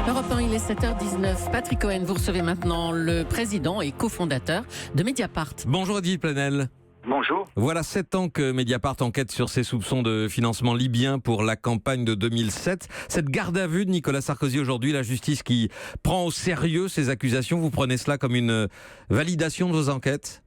Europe 1, il est 7h19. Patrick Cohen, vous recevez maintenant le président et cofondateur de Mediapart. Bonjour Edwy Plenel. Bonjour. Voilà 7 ans que Mediapart enquête sur ses soupçons de financement libyen pour la campagne de 2007. Cette garde à vue de Nicolas Sarkozy aujourd'hui, la justice qui prend au sérieux ces accusations, vous prenez cela comme une validation de vos enquêtes ?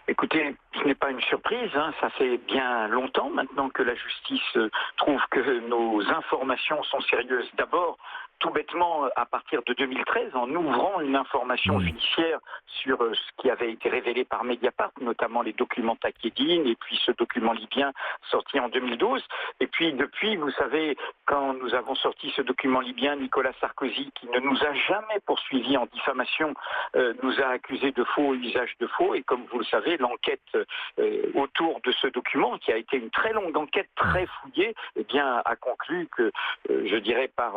Écoutez, ce n'est pas une surprise, ça fait bien longtemps maintenant que la justice trouve que nos informations sont sérieuses. D'abord, tout bêtement, à partir de 2013, en ouvrant une information judiciaire sur ce qui avait été révélé par Mediapart, notamment les documents Takieddine et puis ce document libyen sorti en 2012. Et puis depuis, vous savez, quand nous avons sorti ce document libyen, Nicolas Sarkozy, qui ne nous a jamais poursuivis en diffamation, nous a accusés de faux et usage de faux. Et comme vous le savez, l'enquête autour de ce document, qui a été une très longue enquête, très fouillée, eh bien, a conclu que, je dirais par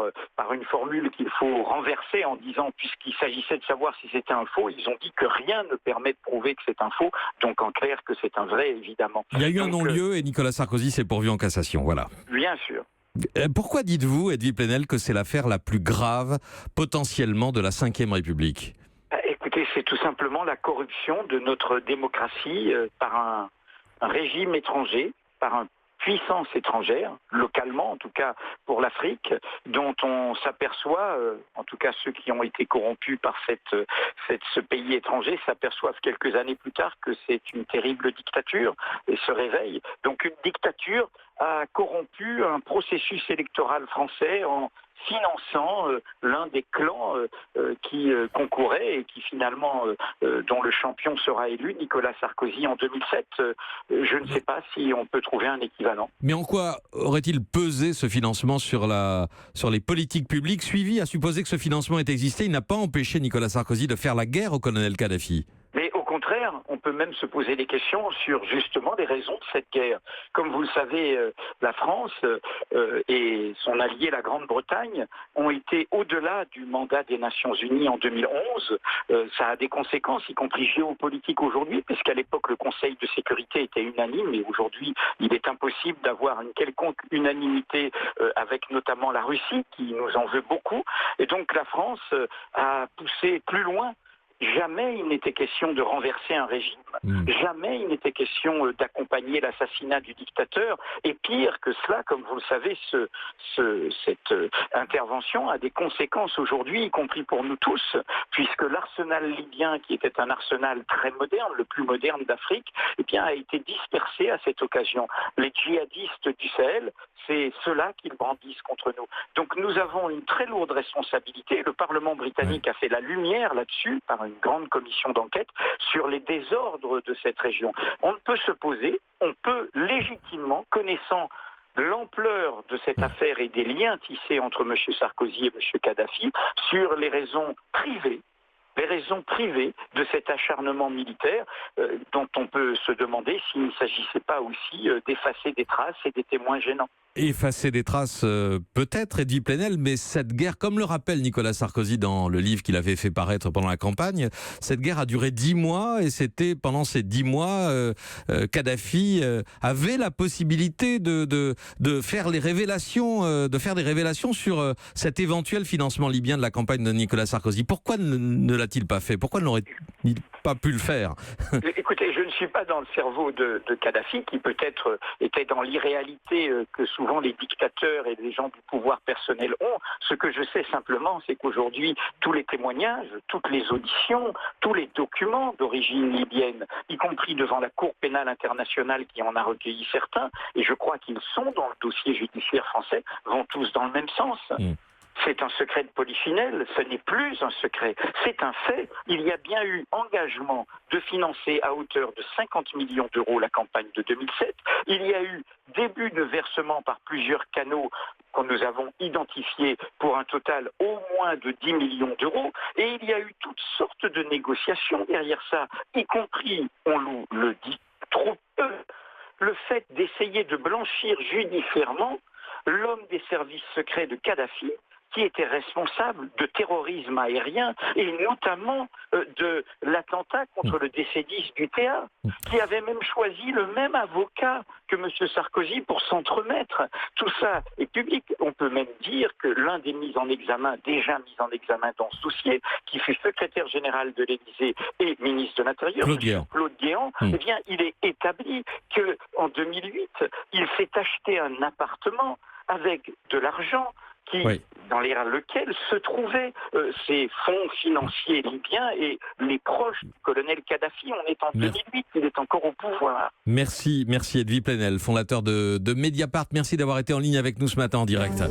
une formule qu'il faut renverser en disant, puisqu'il s'agissait de savoir si c'était un faux, ils ont dit que rien ne permet de prouver que c'est un faux, donc en clair que c'est un vrai, évidemment. Il y a eu un non-lieu et Nicolas Sarkozy s'est pourvu en cassation, voilà. Bien sûr. Pourquoi dites-vous, Edwy Plenel, que c'est l'affaire la plus grave potentiellement de la Ve République ? Écoutez, c'est tout simplement la corruption de notre démocratie par un régime étranger, par une puissance étrangère, localement en tout cas pour l'Afrique, dont on s'aperçoit, en tout cas ceux qui ont été corrompus par ce pays étranger s'aperçoivent quelques années plus tard que c'est une terrible dictature et se réveillent. Donc une dictature a corrompu un processus électoral français en finançant l'un des clans qui concourait et qui finalement, dont le champion sera élu, Nicolas Sarkozy en 2007. Je ne sais pas si on peut trouver un équivalent. Mais en quoi aurait-il pesé ce financement sur les politiques publiques suivies ? À supposer que ce financement ait existé, il n'a pas empêché Nicolas Sarkozy de faire la guerre au colonel Kadhafi. Mais au contraire, on peut même se poser des questions sur justement les raisons de cette guerre. Comme vous le savez, la France et son allié, la Grande-Bretagne, ont été au-delà du mandat des Nations Unies en 2011. Ça a des conséquences, y compris géopolitiques aujourd'hui, puisqu'à l'époque, le Conseil de sécurité était unanime, et aujourd'hui, il est impossible d'avoir une quelconque unanimité avec notamment la Russie, qui nous en veut beaucoup. Et donc la France a poussé plus loin. Jamais il n'était question de renverser un régime. Jamais il n'était question d'accompagner l'assassinat du dictateur. Et pire que cela, comme vous le savez, cette intervention a des conséquences aujourd'hui, y compris pour nous tous, puisque l'arsenal libyen, qui était un arsenal très moderne, le plus moderne d'Afrique, eh bien, a été dispersé à cette occasion. Les djihadistes du Sahel, c'est ceux-là qu'ils brandissent contre nous. Donc nous avons une très lourde responsabilité. Le Parlement britannique a fait la lumière là-dessus par une grande commission d'enquête sur les désordres de cette région. On ne peut se poser, on peut légitimement, connaissant l'ampleur de cette affaire et des liens tissés entre M. Sarkozy et M. Kadhafi, sur les raisons privées de cet acharnement militaire dont on peut se demander s'il ne s'agissait pas aussi d'effacer des traces et des témoins gênants. Effacer des traces, peut-être, Edwy Plenel, mais cette guerre, comme le rappelle Nicolas Sarkozy dans le livre qu'il avait fait paraître pendant la campagne, cette guerre a duré 10 mois et c'était pendant ces 10 mois, Kadhafi avait la possibilité de faire des révélations sur cet éventuel financement libyen de la campagne de Nicolas Sarkozy. Pourquoi ne l'a-t-il pas fait ? Pourquoi n'aurait-il pas pu le faire ? Écoutez, je ne suis pas dans le cerveau de Kadhafi, qui peut-être était dans l'irréalité que souvent les dictateurs et les gens du pouvoir personnel ont. Ce que je sais simplement, c'est qu'aujourd'hui, tous les témoignages, toutes les auditions, tous les documents d'origine libyenne, y compris devant la Cour pénale internationale qui en a recueilli certains, et je crois qu'ils sont dans le dossier judiciaire français, vont tous dans le même sens. C'est un secret de polichinelle, ce n'est plus un secret, c'est un fait. Il y a bien eu engagement de financer à hauteur de 50 millions d'euros la campagne de 2007. Il y a eu début de versement par plusieurs canaux que nous avons identifiés pour un total au moins de 10 millions d'euros. Et il y a eu toutes sortes de négociations derrière ça, y compris, on le dit trop peu, le fait d'essayer de blanchir judiciairement l'homme des services secrets de Kadhafi, qui était responsable de terrorisme aérien et notamment de l'attentat contre le décédiste du TA, qui avait même choisi le même avocat que M. Sarkozy pour s'entremettre. Tout ça est public. On peut même dire que l'un des déjà mis en examen dans ce dossier, qui fut secrétaire général de l'Élysée et ministre de l'Intérieur, Claude Guéant, eh bien, il est établi qu'en 2008, il s'est acheté un appartement avec de l'argent dans lequel se trouvaient ces fonds financiers libyens et les proches du colonel Kadhafi. On est en 2008, il est encore au pouvoir. Merci Edwy Plenel, fondateur de Mediapart. Merci d'avoir été en ligne avec nous ce matin en direct.